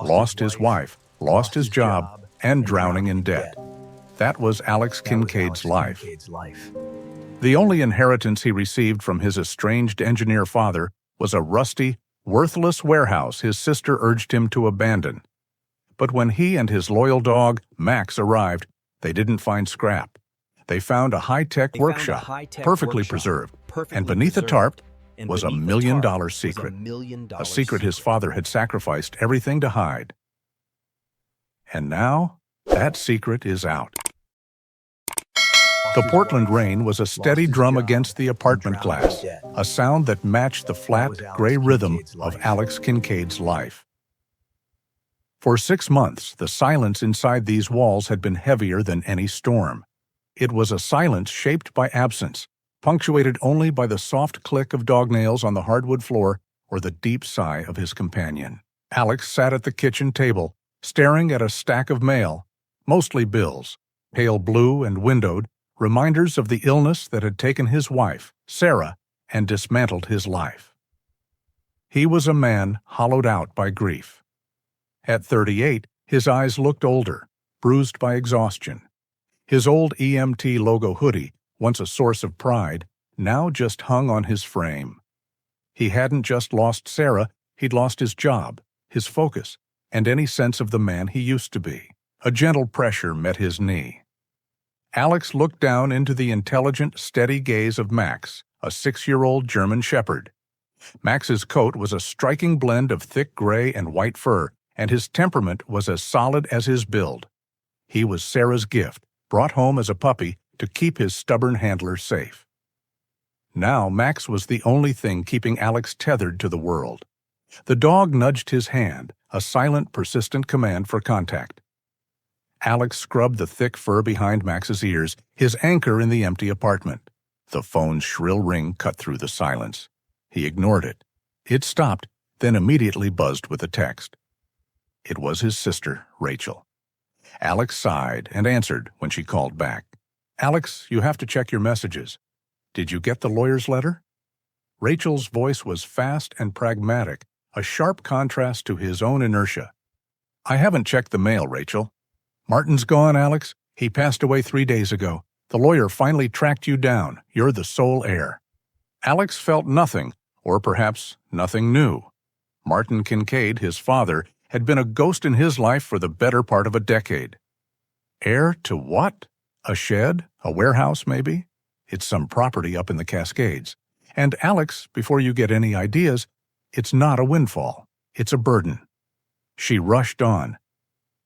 lost his wife, lost his job, and drowning in debt. That was Alex Kincaid's life. The only inheritance he received from his estranged engineer father was a rusty, worthless warehouse his sister urged him to abandon. But when he and his loyal dog, Max, arrived, they didn't find scrap. They found a high-tech workshop, perfectly preserved, and beneath a tarp was $1 million secret, a secret his father had sacrificed everything to hide. And now, that secret is out. The Portland rain was a steady drum against the apartment glass, a sound that matched the flat, gray rhythm of Alex Kincaid's life. For 6 months, the silence inside these walls had been heavier than any storm. It was a silence shaped by absence, punctuated only by the soft click of dog nails on the hardwood floor or the deep sigh of his companion. Alex sat at the kitchen table, staring at a stack of mail, mostly bills, pale blue and windowed, reminders of the illness that had taken his wife, Sarah, and dismantled his life. He was a man hollowed out by grief. At 38, his eyes looked older, bruised by exhaustion. His old EMT logo hoodie, once a source of pride, now just hung on his frame. He hadn't just lost Sarah, he'd lost his job, his focus, and any sense of the man he used to be. A gentle pressure met his knee. Alex looked down into the intelligent, steady gaze of Max, a 6-year-old German shepherd. Max's coat was a striking blend of thick gray and white fur, and his temperament was as solid as his build. He was Sarah's gift, brought home as a puppy to keep his stubborn handler safe. Now Max was the only thing keeping Alex tethered to the world. The dog nudged his hand, a silent, persistent command for contact. Alex scrubbed the thick fur behind Max's ears, his anchor in the empty apartment. The phone's shrill ring cut through the silence. He ignored it. It stopped, then immediately buzzed with a text. It was his sister, Rachel. Alex sighed and answered when she called back. "Alex, you have to check your messages. Did you get the lawyer's letter?" Rachel's voice was fast and pragmatic, a sharp contrast to his own inertia. "I haven't checked the mail, Rachel." "Martin's gone, Alex. He passed away 3 days ago. The lawyer finally tracked you down. You're the sole heir." Alex felt nothing, or perhaps nothing new. Martin Kincaid, his father, had been a ghost in his life for the better part of a decade. Heir to what? A shed? A warehouse, maybe? It's some property up in the Cascades. And Alex, before you get any ideas, it's not a windfall. It's a burden. She rushed on.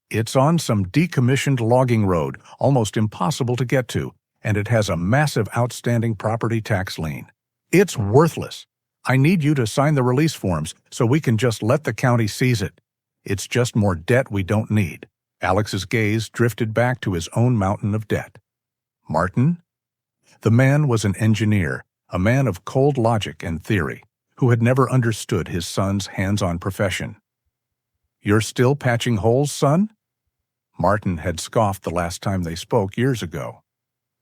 It's on some decommissioned logging road, almost impossible to get to, and it has a massive outstanding property tax lien. It's worthless. I need you to sign the release forms so we can just let the county seize it. It's just more debt we don't need. Alex's gaze drifted back to his own mountain of debt. Martin? The man was an engineer, a man of cold logic and theory, who had never understood his son's hands-on profession. "You're still patching holes, son?" Martin had scoffed the last time they spoke years ago.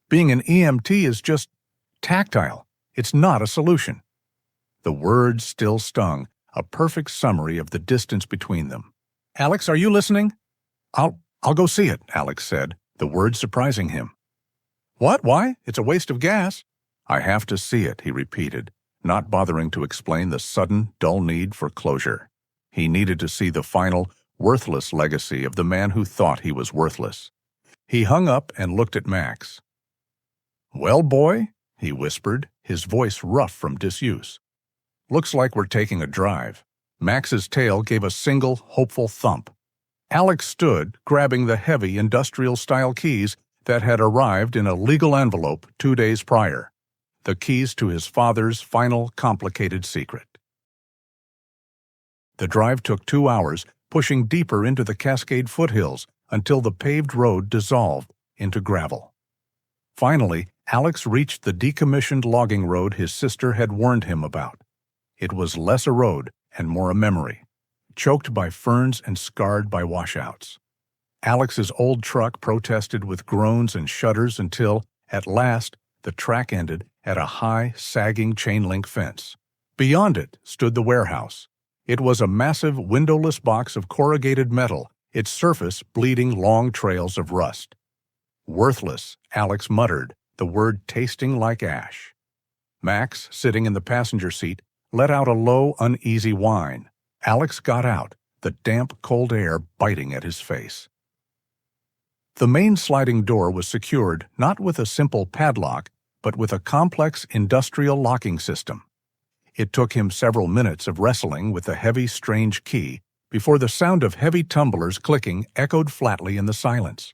"Being an EMT is just tactile. It's not a solution." The words still stung, a perfect summary of the distance between them. "Alex, are you listening?" I'll go see it," Alex said, the words surprising him. "What? Why? It's a waste of gas." "I have to see it," he repeated, not bothering to explain the sudden, dull need for closure. He needed to see the final, worthless legacy of the man who thought he was worthless. He hung up and looked at Max. "Well, boy," he whispered, his voice rough from disuse. "Looks like we're taking a drive." Max's tail gave a single, hopeful thump. Alex stood, grabbing the heavy industrial-style keys that had arrived in a legal envelope 2 days prior, the keys to his father's final, complicated secret. The drive took 2 hours, pushing deeper into the Cascade foothills until the paved road dissolved into gravel. Finally, Alex reached the decommissioned logging road his sister had warned him about. It was less a road and more a memory, choked by ferns and scarred by washouts. Alex's old truck protested with groans and shudders until, at last, the track ended at a high, sagging chain-link fence. Beyond it stood the warehouse, It was a massive windowless box of corrugated metal, its surface bleeding long trails of rust. "Worthless," Alex muttered, the word tasting like ash. Max, sitting in the passenger seat, let out a low, uneasy whine. Alex got out, the damp, cold air biting at his face. The main sliding door was secured not with a simple padlock, but with a complex industrial locking system. It took him several minutes of wrestling with the heavy, strange key before the sound of heavy tumblers clicking echoed flatly in the silence.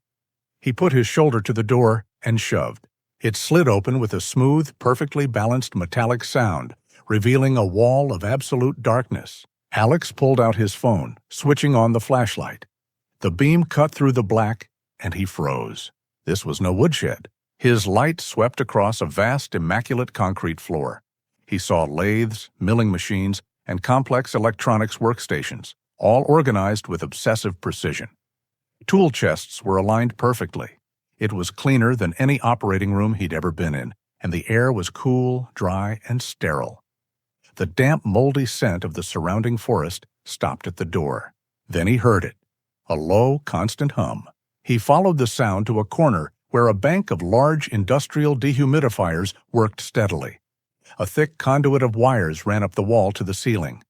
He put his shoulder to the door and shoved. It slid open with a smooth, perfectly balanced metallic sound, revealing a wall of absolute darkness. Alex pulled out his phone, switching on the flashlight. The beam cut through the black, and he froze. This was no woodshed. His light swept across a vast, immaculate concrete floor. He saw lathes, milling machines, and complex electronics workstations, all organized with obsessive precision. Tool chests were aligned perfectly. It was cleaner than any operating room he'd ever been in, and the air was cool, dry, and sterile. The damp, moldy scent of the surrounding forest stopped at the door. Then he heard it, a low, constant hum. He followed the sound to a corner where a bank of large industrial dehumidifiers worked steadily. A thick conduit of wires ran up the wall to the ceiling.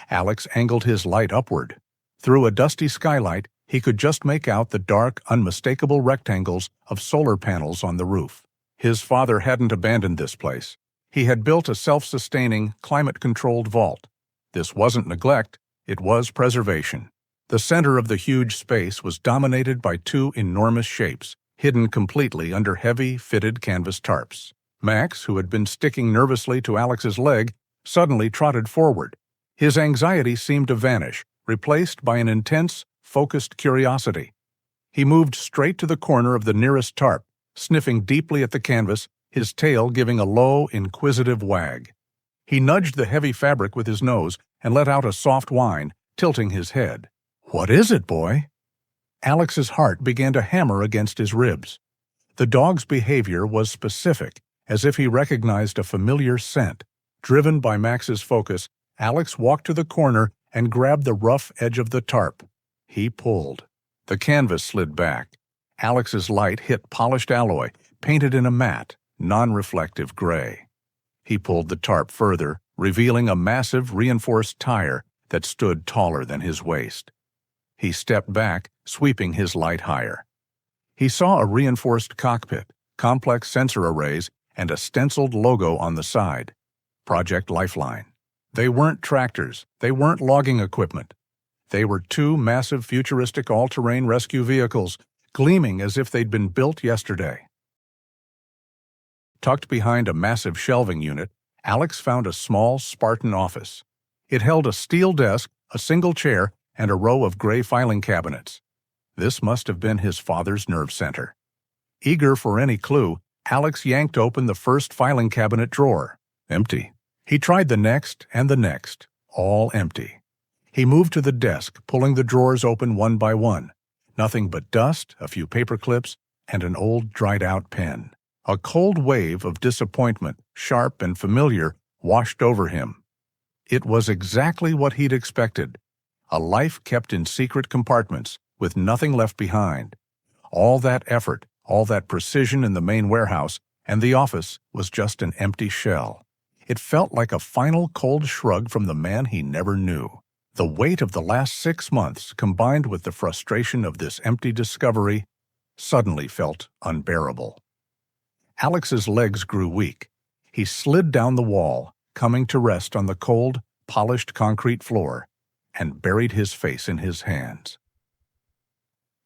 Alex angled his light upward. Through a dusty skylight, he could just make out the dark, unmistakable rectangles of solar panels on the roof. His father hadn't abandoned this place. He had built a self-sustaining, climate-controlled vault. This wasn't neglect, it was preservation. The center of the huge space was dominated by two enormous shapes, hidden completely under heavy, fitted canvas tarps. Max, who had been sticking nervously to Alex's leg, suddenly trotted forward. His anxiety seemed to vanish, replaced by an intense, focused curiosity. He moved straight to the corner of the nearest tarp, sniffing deeply at the canvas, his tail giving a low, inquisitive wag. He nudged the heavy fabric with his nose and let out a soft whine, tilting his head. "What is it, boy?" Alex's heart began to hammer against his ribs. The dog's behavior was specific, as if he recognized a familiar scent. Driven by Max's focus, Alex walked to the corner and grabbed the rough edge of the tarp. He pulled. The canvas slid back. Alex's light hit polished alloy, painted in a matte, non-reflective gray. He pulled the tarp further, revealing a massive reinforced tire that stood taller than his waist. He stepped back, sweeping his light higher. He saw a reinforced cockpit, complex sensor arrays, and a stenciled logo on the side. Project Lifeline. They weren't tractors, they weren't logging equipment. They were two massive futuristic all-terrain rescue vehicles, gleaming as if they'd been built yesterday. Tucked behind a massive shelving unit, Alex found a small, Spartan office. It held a steel desk, a single chair, and a row of gray filing cabinets. This must have been his father's nerve center. Eager for any clue, Alex yanked open the first filing cabinet drawer. Empty. He tried the next and the next, all empty. He moved to the desk, pulling the drawers open one by one. Nothing but dust, a few paper clips, and an old dried-out pen. A cold wave of disappointment, sharp and familiar, washed over him. It was exactly what he'd expected. A life kept in secret compartments, with nothing left behind. All that effort, all that precision in the main warehouse, and the office was just an empty shell. It felt like a final cold shrug from the man he never knew. The weight of the last 6 months, combined with the frustration of this empty discovery, suddenly felt unbearable. Alex's legs grew weak. He slid down the wall, coming to rest on the cold, polished concrete floor, and buried his face in his hands.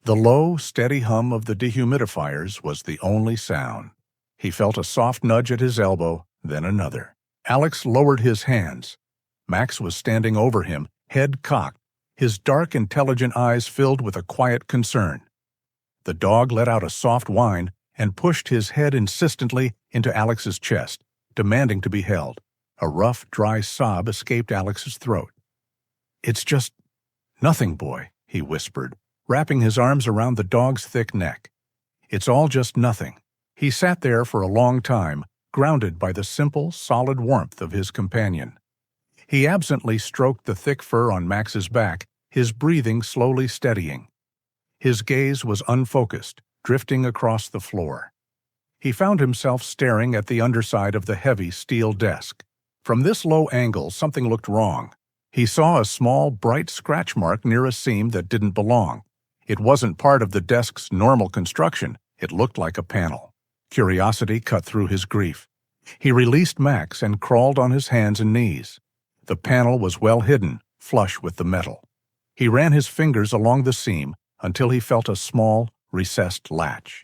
The low, steady hum of the dehumidifiers was the only sound. He felt a soft nudge at his elbow, then another. Alex lowered his hands. Max was standing over him, head cocked, his dark, intelligent eyes filled with a quiet concern. The dog let out a soft whine and pushed his head insistently into Alex's chest, demanding to be held. A rough, dry sob escaped Alex's throat. "It's just nothing, boy," he whispered, wrapping his arms around the dog's thick neck. "It's all just nothing." He sat there for a long time, grounded by the simple, solid warmth of his companion. He absently stroked the thick fur on Max's back, his breathing slowly steadying. His gaze was unfocused, drifting across the floor. He found himself staring at the underside of the heavy steel desk. From this low angle, something looked wrong. He saw a small, bright scratch mark near a seam that didn't belong. It wasn't part of the desk's normal construction. It looked like a panel. Curiosity cut through his grief. He released Max and crawled on his hands and knees. The panel was well hidden, flush with the metal. He ran his fingers along the seam until he felt a small, recessed latch.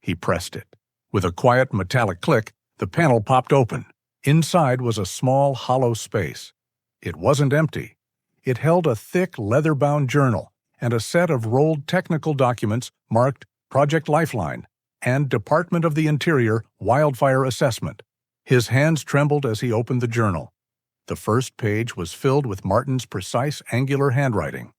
He pressed it. With a quiet metallic click, the panel popped open. Inside was a small, hollow space. It wasn't empty. It held a thick, leather-bound journal and a set of rolled technical documents marked Project Lifeline and Department of the Interior Wildfire Assessment. His hands trembled as he opened the journal. The first page was filled with Martin's precise, angular handwriting.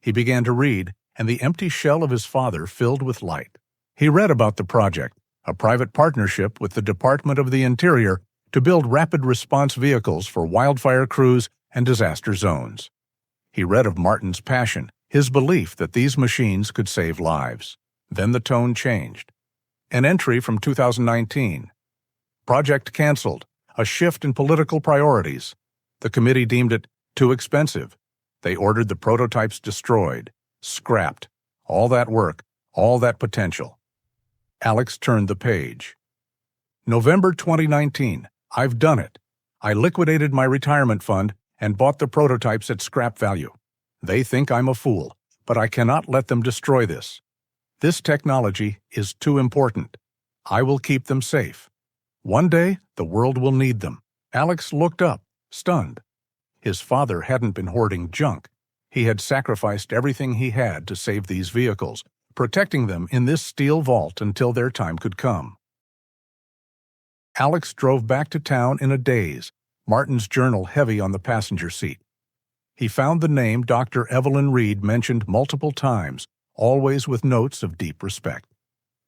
He began to read, and the empty shell of his father filled with light. He read about the project, a private partnership with the Department of the Interior to build rapid response vehicles for wildfire crews and disaster zones. He read of Martin's passion, his belief that these machines could save lives. Then the tone changed. An entry from 2019. Project canceled, a shift in political priorities. The committee deemed it too expensive. They ordered the prototypes destroyed, scrapped. All that work, all that potential. Alex turned the page. November 2019. I've done it. I liquidated my retirement fund and bought the prototypes at scrap value. They think I'm a fool, but I cannot let them destroy this. This technology is too important. I will keep them safe. One day, the world will need them. Alex looked up, stunned. His father hadn't been hoarding junk. He had sacrificed everything he had to save these vehicles, protecting them in this steel vault until their time could come. Alex drove back to town in a daze, Martin's journal heavy on the passenger seat. He found the name Dr. Evelyn Reed mentioned multiple times, always with notes of deep respect.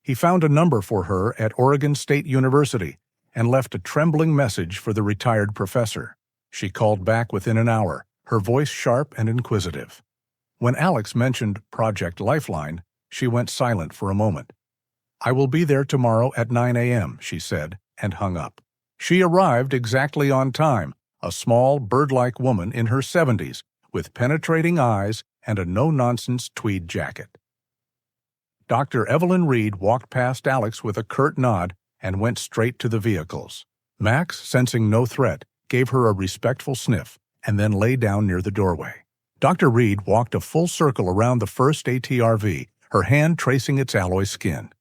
He found a number for her at Oregon State University and left a trembling message for the retired professor. She called back within an hour, her voice sharp and inquisitive. When Alex mentioned Project Lifeline, she went silent for a moment. "I will be there tomorrow at 9 a.m., she said, and hung up. She arrived exactly on time, a small, bird-like woman in her 70s, with penetrating eyes and a no-nonsense tweed jacket. Dr. Evelyn Reed walked past Alex with a curt nod and went straight to the vehicles. Max, sensing no threat, gave her a respectful sniff and then lay down near the doorway. Dr. Reed walked a full circle around the first ATRV, her hand tracing its alloy skin.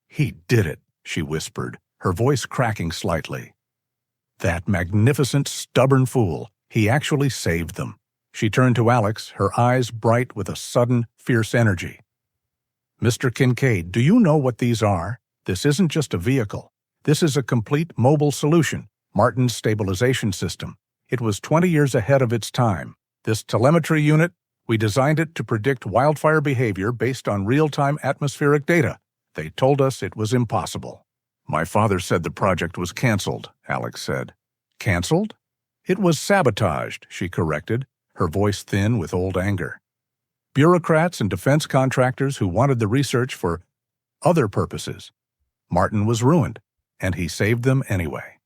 "He did it," she whispered, her voice cracking slightly. "That magnificent, stubborn fool. He actually saved them." She turned to Alex, her eyes bright with a sudden, fierce energy. "Mr. Kincaid, do you know what these are? This isn't just a vehicle. This is a complete mobile solution, Martin's stabilization system. It was 20 years ahead of its time. This telemetry unit, we designed it to predict wildfire behavior based on real-time atmospheric data. They told us it was impossible." "My father said the project was canceled," Alex said. "Canceled?" "It was sabotaged," she corrected, her voice thin with old anger. "Bureaucrats and defense contractors who wanted the research for other purposes. Martin was ruined, and he saved them anyway."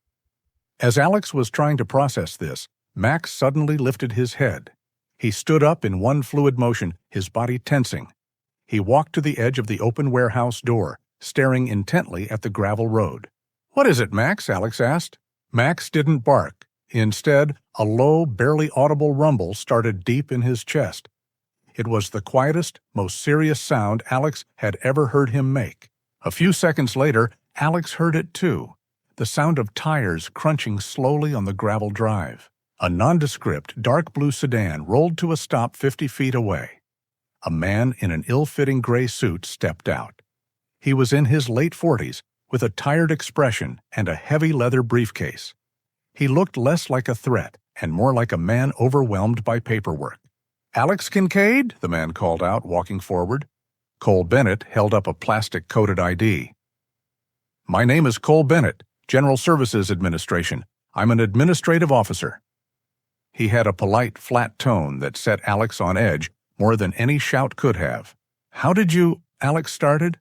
As Alex was trying to process this, Max suddenly lifted his head. He stood up in one fluid motion, his body tensing. He walked to the edge of the open warehouse door, staring intently at the gravel road. "What is it, Max?" Alex asked. Max didn't bark. Instead, a low, barely audible rumble started deep in his chest. It was the quietest, most serious sound Alex had ever heard him make. A few seconds later, Alex heard it too, the sound of tires crunching slowly on the gravel drive. A nondescript, dark blue sedan rolled to a stop 50 feet away. A man in an ill-fitting gray suit stepped out. He was in his late 40s, with a tired expression and a heavy leather briefcase. He looked less like a threat and more like a man overwhelmed by paperwork. "Alex Kincaid?" the man called out, walking forward. Cole Bennett held up a plastic-coated ID. "My name is Cole Bennett, General Services Administration. I'm an administrative officer." He had a polite, flat tone that set Alex on edge more than any shout could have. "How did you—" Alex started.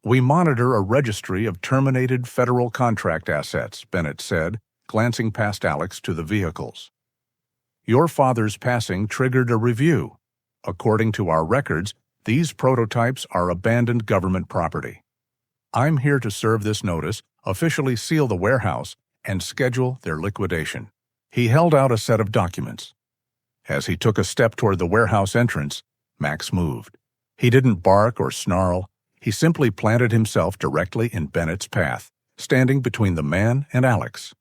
"We monitor a registry of terminated federal contract assets," Bennett said, glancing past Alex to the vehicles. "Your father's passing triggered a review. According to our records, these prototypes are abandoned government property. I'm here to serve this notice, officially seal the warehouse, and schedule their liquidation." He held out a set of documents. As he took a step toward the warehouse entrance, Max moved. He didn't bark or snarl. He simply planted himself directly in Bennett's path, standing between the man and Alex.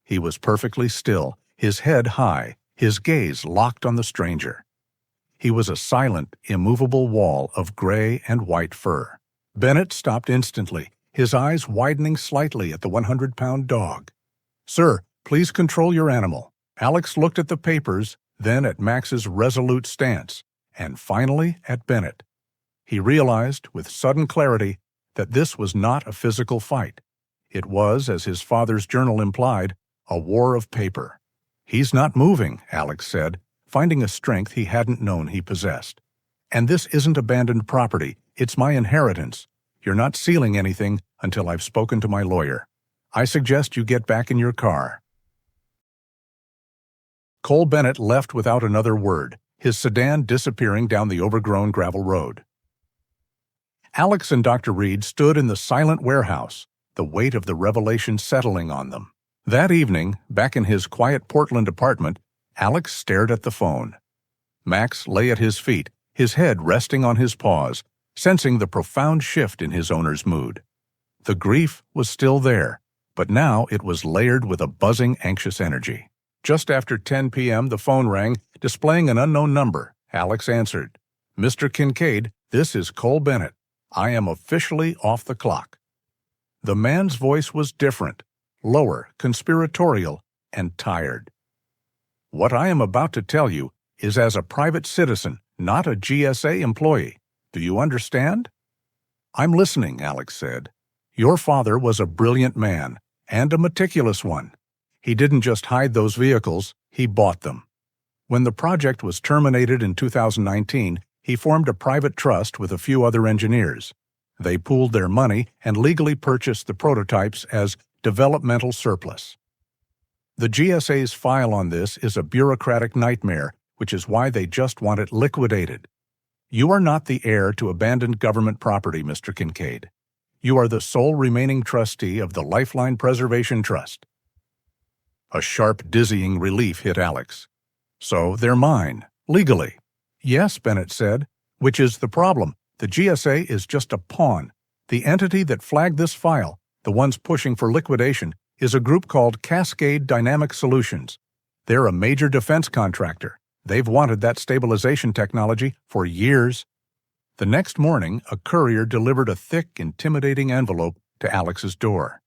He was perfectly still, his head high, his gaze locked on the stranger. He was a silent, immovable wall of gray and white fur. Bennett stopped instantly, his eyes widening slightly at the 100-pound dog. "Sir, please control your animal." Alex looked at the papers, then at Max's resolute stance, and finally at Bennett. He realized, with sudden clarity, that this was not a physical fight. It was, as his father's journal implied, a war of paper. "He's not moving," Alex said, finding a strength he hadn't known he possessed. "And this isn't abandoned property, it's my inheritance. You're not sealing anything until I've spoken to my lawyer. I suggest you get back in your car." Cole Bennett left without another word, his sedan disappearing down the overgrown gravel road. Alex and Dr. Reed stood in the silent warehouse, the weight of the revelation settling on them. That evening, back in his quiet Portland apartment, Alex stared at the phone. Max lay at his feet, his head resting on his paws, sensing the profound shift in his owner's mood. The grief was still there, but now it was layered with a buzzing, anxious energy. Just after 10 p.m., the phone rang, displaying an unknown number. Alex answered. "Mr. Kincaid, this is Cole Bennett. I am officially off the clock." The man's voice was different, lower, conspiratorial, and tired. "What I am about to tell you is as a private citizen, not a GSA employee. Do you understand?" "I'm listening," Alex said. "Your father was a brilliant man, and a meticulous one. He didn't just hide those vehicles, he bought them. When the project was terminated in 2019, he formed a private trust with a few other engineers. They pooled their money and legally purchased the prototypes as developmental surplus. The GSA's file on this is a bureaucratic nightmare, which is why they just want it liquidated. You are not the heir to abandoned government property, Mr. Kincaid. You are the sole remaining trustee of the Lifeline Preservation Trust." A sharp, dizzying relief hit Alex. "So they're mine, legally." "Yes," Bennett said, "which is the problem. The GSA is just a pawn. The entity that flagged this file, the ones pushing for liquidation, is a group called Cascade Dynamic Solutions. They're a major defense contractor. They've wanted that stabilization technology for years." The next morning, a courier delivered a thick, intimidating envelope to Alex's door.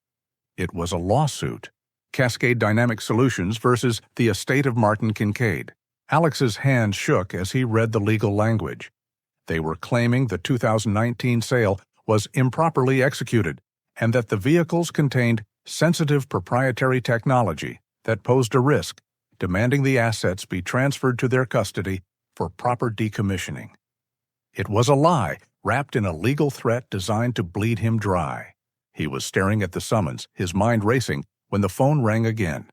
It was a lawsuit. Cascade Dynamic Solutions versus the estate of Martin Kincaid. Alex's hand shook as he read the legal language. They were claiming the 2019 sale was improperly executed and that the vehicles contained sensitive proprietary technology that posed a risk, demanding the assets be transferred to their custody for proper decommissioning. It was a lie, wrapped in a legal threat designed to bleed him dry. He was staring at the summons, his mind racing, when the phone rang again.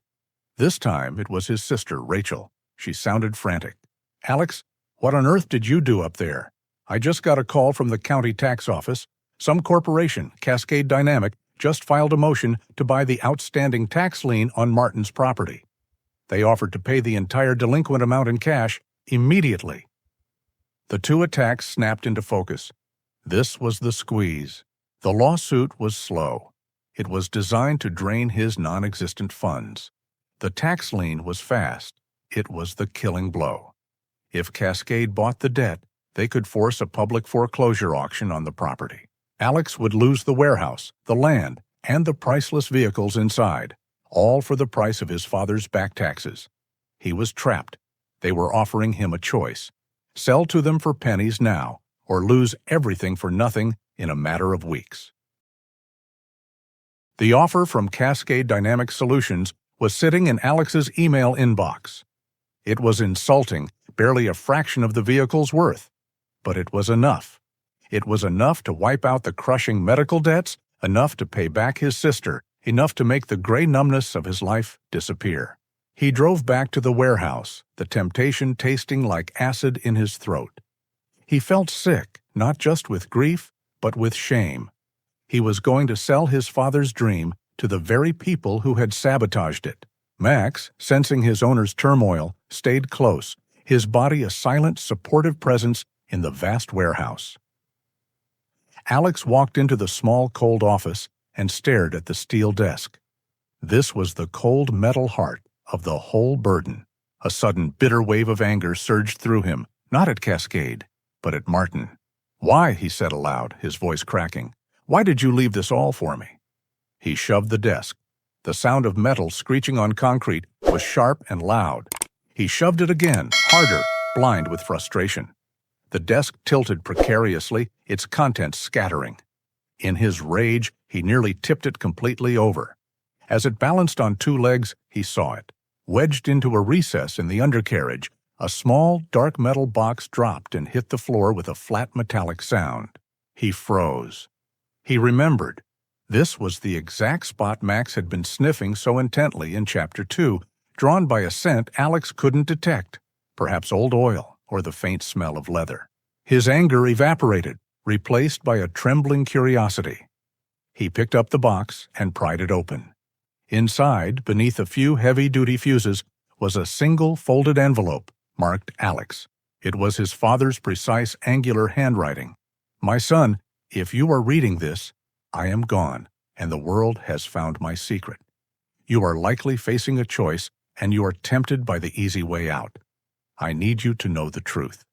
This time it was his sister, Rachel. She sounded frantic. "Alex, what on earth did you do up there? I just got a call from the county tax office. Some corporation, Cascade Dynamic, just filed a motion to buy the outstanding tax lien on Martin's property. They offered to pay the entire delinquent amount in cash immediately." The two attacks snapped into focus. This was the squeeze. The lawsuit was slow. It was designed to drain his non-existent funds. The tax lien was fast. It was the killing blow. If Cascade bought the debt, they could force a public foreclosure auction on the property. Alex would lose the warehouse, the land, and the priceless vehicles inside, all for the price of his father's back taxes. He was trapped. They were offering him a choice. Sell to them for pennies now, or lose everything for nothing in a matter of weeks. The offer from Cascade Dynamic Solutions was sitting in Alex's email inbox. It was insulting, barely a fraction of the vehicle's worth. But it was enough. It was enough to wipe out the crushing medical debts, enough to pay back his sister, enough to make the gray numbness of his life disappear. He drove back to the warehouse, the temptation tasting like acid in his throat. He felt sick, not just with grief, but with shame. He was going to sell his father's dream to the very people who had sabotaged it. Max, sensing his owner's turmoil, stayed close, his body a silent, supportive presence in the vast warehouse. Alex walked into the small, cold office and stared at the steel desk. This was the cold metal heart of the whole burden. A sudden, bitter wave of anger surged through him, not at Cascade, but at Martin. "Why?" he said aloud, his voice cracking. "Why did you leave this all for me?" He shoved the desk. The sound of metal screeching on concrete was sharp and loud. He shoved it again, harder, blind with frustration. The desk tilted precariously, its contents scattering. In his rage, he nearly tipped it completely over. As it balanced on two legs, he saw it. Wedged into a recess in the undercarriage, a small, dark metal box dropped and hit the floor with a flat metallic sound. He froze. He remembered. This was the exact spot Max had been sniffing so intently in Chapter 2, drawn by a scent Alex couldn't detect, perhaps old oil or the faint smell of leather. His anger evaporated, replaced by a trembling curiosity. He picked up the box and pried it open. Inside, beneath a few heavy-duty fuses, was a single folded envelope marked Alex. It was his father's precise angular handwriting. "My son, if you are reading this, I am gone, and the world has found my secret. You are likely facing a choice, and you are tempted by the easy way out. I need you to know the truth.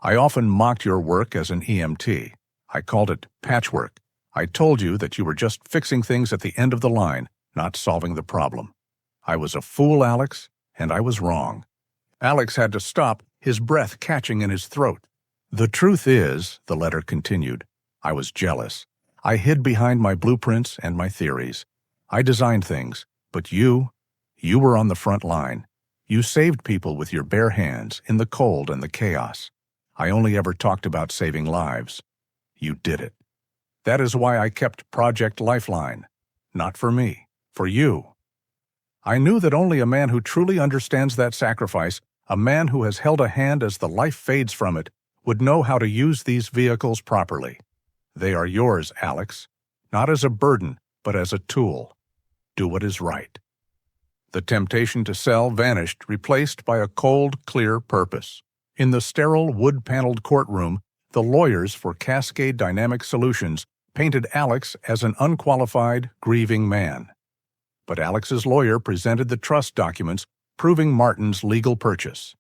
I often mocked your work as an EMT. I called it patchwork. I told you that you were just fixing things at the end of the line, not solving the problem. I was a fool, Alex, and I was wrong." Alex had to stop, his breath catching in his throat. "The truth is," the letter continued, "I was jealous. I hid behind my blueprints and my theories. I designed things, but you were on the front line. You saved people with your bare hands in the cold and the chaos. I only ever talked about saving lives. You did it. That is why I kept Project Lifeline. Not for me, for you. I knew that only a man who truly understands that sacrifice, a man who has held a hand as the life fades from it, would know how to use these vehicles properly. They are yours, Alex, not as a burden, but as a tool. Do what is right." The temptation to sell vanished, replaced by a cold, clear purpose. In the sterile, wood-paneled courtroom, the lawyers for Cascade Dynamic Solutions painted Alex as an unqualified, grieving man. But Alex's lawyer presented the trust documents proving Martin's legal purchase.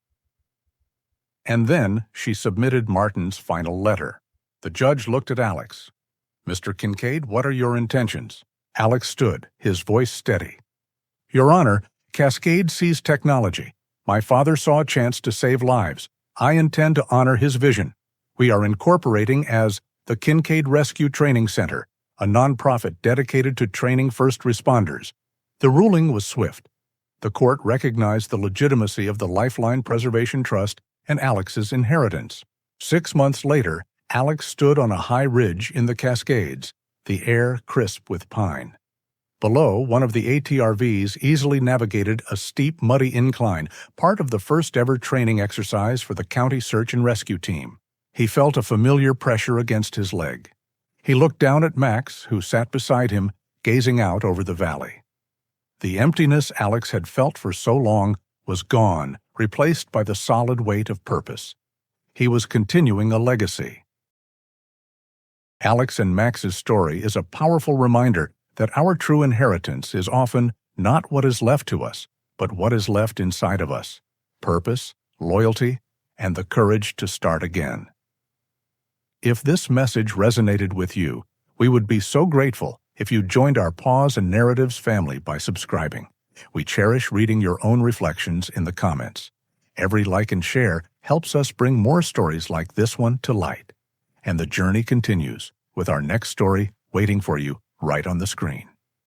And then she submitted Martin's final letter. The judge looked at Alex. "Mr. Kincaid, what are your intentions?" Alex stood, his voice steady. "Your Honor, Cascade sees technology. My father saw a chance to save lives. I intend to honor his vision. We are incorporating as the Kincaid Rescue Training Center, a nonprofit dedicated to training first responders." The ruling was swift. The court recognized the legitimacy of the Lifeline Preservation Trust and Alex's inheritance. 6 months later, Alex stood on a high ridge in the Cascades, the air crisp with pine. Below, one of the ATRVs easily navigated a steep, muddy incline, part of the first-ever training exercise for the county search and rescue team. He felt a familiar pressure against his leg. He looked down at Max, who sat beside him, gazing out over the valley. The emptiness Alex had felt for so long was gone, replaced by the solid weight of purpose. He was continuing a legacy. Alex and Max's story is a powerful reminder that our true inheritance is often not what is left to us, but what is left inside of us: purpose, loyalty, and the courage to start again. If this message resonated with you, we would be so grateful if you joined our Paws and Narratives family by subscribing. We cherish reading your own reflections in the comments. Every like and share helps us bring more stories like this one to light. And the journey continues, with our next story waiting for you right on the screen.